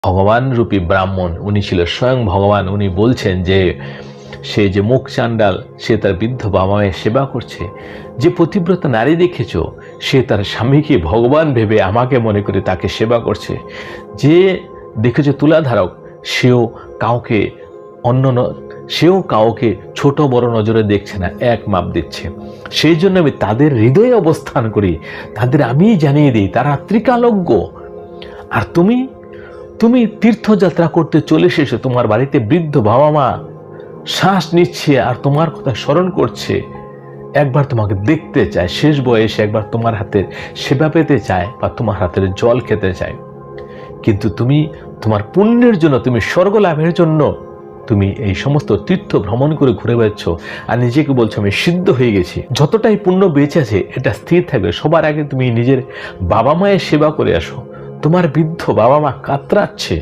ভগবান রূপী ব্রাহ্মণ, উনি ছিল স্বয়ং ভগবান। উনি বলছেন যে সে যে মুখ চাণ্ডাল, সে তার বৃদ্ধ বাবা মায়ের সেবা করছে। যে পতিব্রতা নারী দেখেছ, সে তার স্বামীকে ভগবান ভেবে আমাকে মনে করে তাকে সেবা করছে। যে দেখেছ তুলাধারক, সেও কাউকে সেও কাউকে ছোট বড় নজরে দেখছে না, এক মাপ দিচ্ছে। সেই জন্য আমি তাদের হৃদয়ে অবস্থান করি, তাদের আমি জানিয়ে দিই তারা ত্রিকালজ্ঞ। আর তুমি তুমি তীর্থযাত্রা করতে চলে এসেছো, তোমার বাড়িতে বৃদ্ধ বাবা মা শ্বাস নিচ্ছে আর তোমার কথা স্মরণ করছে, একবার তোমাকে দেখতে চায়, শেষ বয়সে একবার তোমার হাতের সেবা পেতে চায় বা তোমার হাতের জল খেতে চায়। কিন্তু তুমি তোমার পুণ্যের জন্য, তুমি স্বর্গ লাভের জন্য তুমি এই সমস্ত তীর্থ ভ্রমণ করে ঘুরে বেড়াচ্ছ আর নিজেকে বলছো আমি সিদ্ধ হয়ে গেছি। যতটাই পুণ্য বেঁচে আছে এটা স্থির থাকবে। সবার আগে তুমি নিজের বাবা মায়ের সেবা করে আসো। তোমার বৃদ্ধ বাবা মা কাতরাচ্ছে,